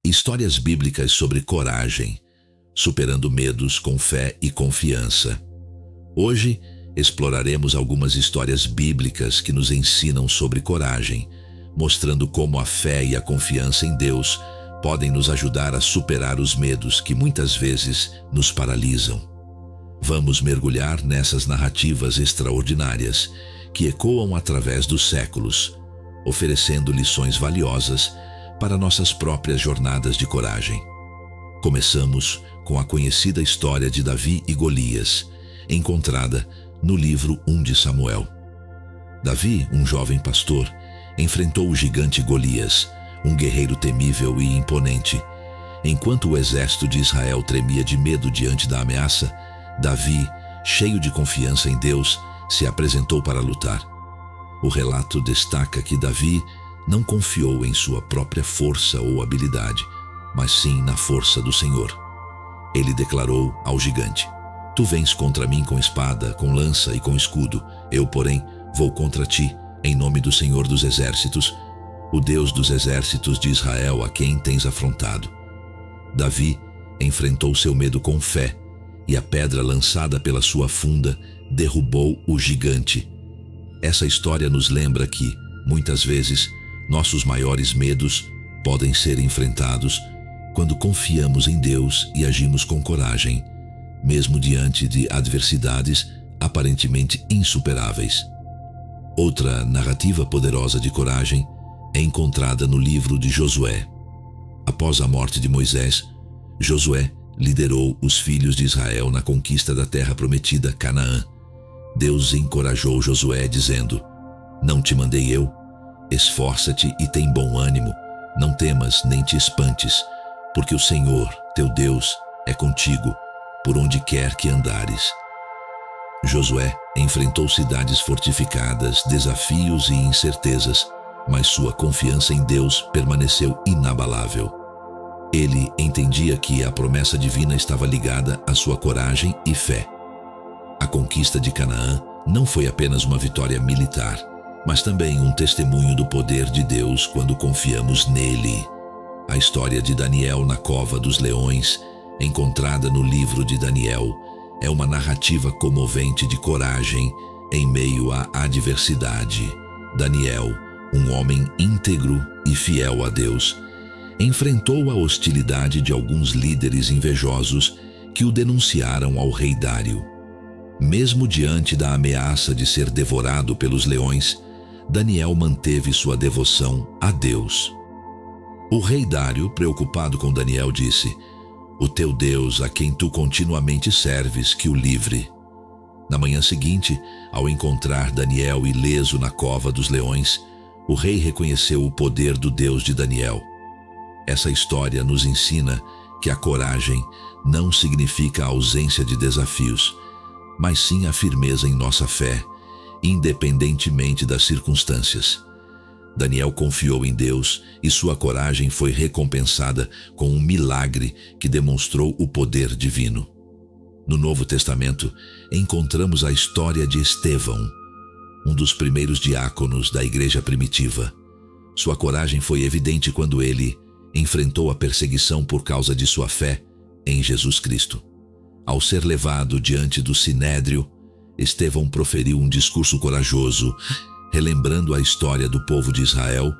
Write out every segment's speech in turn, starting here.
Histórias bíblicas sobre coragem, superando medos com fé e confiança. Hoje, exploraremos algumas histórias bíblicas que nos ensinam sobre coragem, mostrando como a fé e a confiança em Deus podem nos ajudar a superar os medos que muitas vezes nos paralisam. Vamos mergulhar nessas narrativas extraordinárias que ecoam através dos séculos, oferecendo lições valiosas para nossas próprias jornadas de coragem. Começamos com a conhecida história de Davi e Golias, encontrada no livro 1 de Samuel. Davi, um jovem pastor, enfrentou o gigante Golias, um guerreiro temível e imponente. Enquanto o exército de Israel tremia de medo diante da ameaça, Davi, cheio de confiança em Deus, se apresentou para lutar. O relato destaca que Davi não confiou em sua própria força ou habilidade, mas sim na força do Senhor. Ele declarou ao gigante: "Tu vens contra mim com espada, com lança e com escudo. Eu, porém, vou contra ti, em nome do Senhor dos Exércitos, o Deus dos exércitos de Israel, a quem tens afrontado." Davi enfrentou seu medo com fé, e a pedra lançada pela sua funda derrubou o gigante. Essa história nos lembra que, muitas vezes, nossos maiores medos podem ser enfrentados quando confiamos em Deus e agimos com coragem, mesmo diante de adversidades aparentemente insuperáveis. Outra narrativa poderosa de coragem é encontrada no livro de Josué. Após a morte de Moisés, Josué liderou os filhos de Israel na conquista da terra prometida, Canaã. Deus encorajou Josué dizendo: "Não te mandei eu? Esforça-te e tem bom ânimo, não temas nem te espantes, porque o Senhor, teu Deus, é contigo, por onde quer que andares." Josué enfrentou cidades fortificadas, desafios e incertezas, mas sua confiança em Deus permaneceu inabalável. Ele entendia que a promessa divina estava ligada à sua coragem e fé. A conquista de Canaã não foi apenas uma vitória militar, mas também um testemunho do poder de Deus quando confiamos nele. A história de Daniel na cova dos leões, encontrada no livro de Daniel, é uma narrativa comovente de coragem em meio à adversidade. Daniel, um homem íntegro e fiel a Deus, enfrentou a hostilidade de alguns líderes invejosos que o denunciaram ao rei Dário. Mesmo diante da ameaça de ser devorado pelos leões, Daniel manteve sua devoção a Deus. O rei Dário, preocupado com Daniel, disse: "O teu Deus, a quem tu continuamente serves, que o livre." Na manhã seguinte, ao encontrar Daniel ileso na cova dos leões, o rei reconheceu o poder do Deus de Daniel. Essa história nos ensina que a coragem não significa a ausência de desafios, mas sim a firmeza em nossa fé, independentemente das circunstâncias. Daniel confiou em Deus e sua coragem foi recompensada com um milagre que demonstrou o poder divino. No Novo Testamento, encontramos a história de Estevão, um dos primeiros diáconos da igreja primitiva. Sua coragem foi evidente quando ele enfrentou a perseguição por causa de sua fé em Jesus Cristo. Ao ser levado diante do Sinédrio, Estevão proferiu um discurso corajoso, relembrando a história do povo de Israel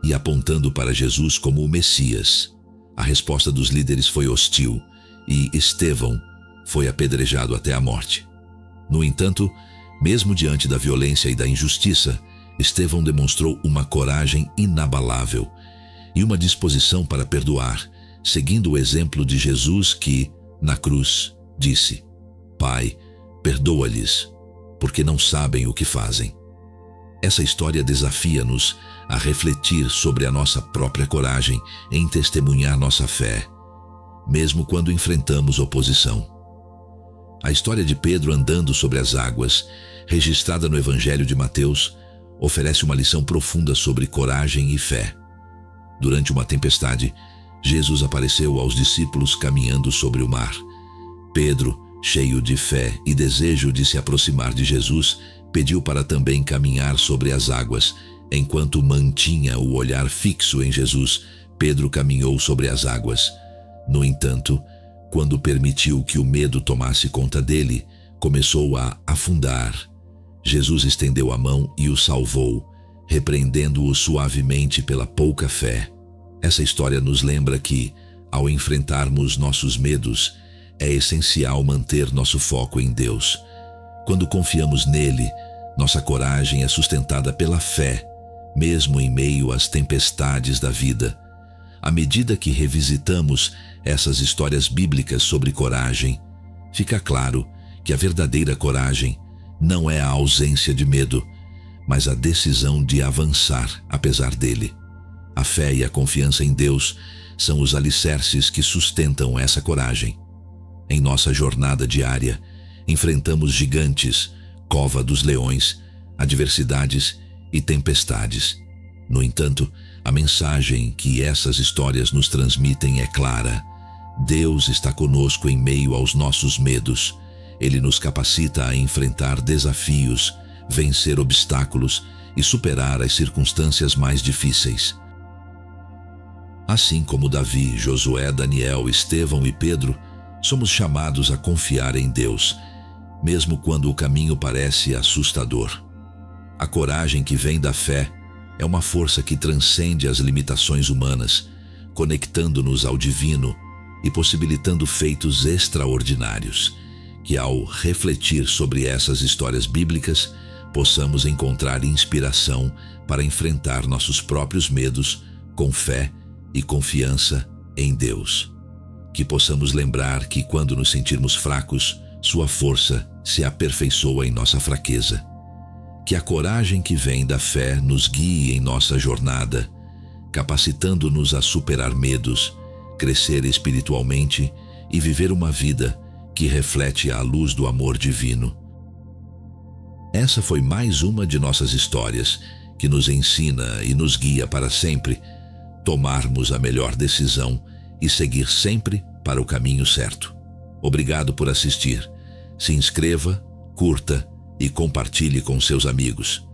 e apontando para Jesus como o Messias. A resposta dos líderes foi hostil e Estevão foi apedrejado até a morte. No entanto, mesmo diante da violência e da injustiça, Estevão demonstrou uma coragem inabalável e uma disposição para perdoar, seguindo o exemplo de Jesus que, na cruz, disse: "Pai, perdoa-lhes, porque não sabem o que fazem." Essa história desafia-nos a refletir sobre a nossa própria coragem em testemunhar nossa fé, mesmo quando enfrentamos oposição. A história de Pedro andando sobre as águas, registrada no Evangelho de Mateus, oferece uma lição profunda sobre coragem e fé. Durante uma tempestade, Jesus apareceu aos discípulos caminhando sobre o mar. Pedro, cheio de fé e desejo de se aproximar de Jesus, pediu para também caminhar sobre as águas, enquanto mantinha o olhar fixo em Jesus, Pedro caminhou sobre as águas. No entanto, quando permitiu que o medo tomasse conta dele, começou a afundar. Jesus estendeu a mão e o salvou, repreendendo-o suavemente pela pouca fé. Essa história nos lembra que, ao enfrentarmos nossos medos, é essencial manter nosso foco em Deus. Quando confiamos nele, nossa coragem é sustentada pela fé, mesmo em meio às tempestades da vida. À medida que revisitamos essas histórias bíblicas sobre coragem, fica claro que a verdadeira coragem não é a ausência de medo, mas a decisão de avançar apesar dele. A fé e a confiança em Deus são os alicerces que sustentam essa coragem. Em nossa jornada diária, enfrentamos gigantes, cova dos leões, adversidades e tempestades. No entanto, a mensagem que essas histórias nos transmitem é clara. Deus está conosco em meio aos nossos medos. Ele nos capacita a enfrentar desafios, vencer obstáculos e superar as circunstâncias mais difíceis. Assim como Davi, Josué, Daniel, Estevão e Pedro, somos chamados a confiar em Deus, mesmo quando o caminho parece assustador. A coragem que vem da fé é uma força que transcende as limitações humanas, conectando-nos ao divino e possibilitando feitos extraordinários. Que ao refletir sobre essas histórias bíblicas, possamos encontrar inspiração para enfrentar nossos próprios medos com fé e confiança em Deus. Que possamos lembrar que quando nos sentirmos fracos, sua força se aperfeiçoa em nossa fraqueza. Que a coragem que vem da fé nos guie em nossa jornada, capacitando-nos a superar medos, crescer espiritualmente e viver uma vida que reflete a luz do amor divino. Essa foi mais uma de nossas histórias que nos ensina e nos guia para sempre tomarmos a melhor decisão e seguir sempre para o caminho certo. Obrigado por assistir. Se inscreva, curta e compartilhe com seus amigos.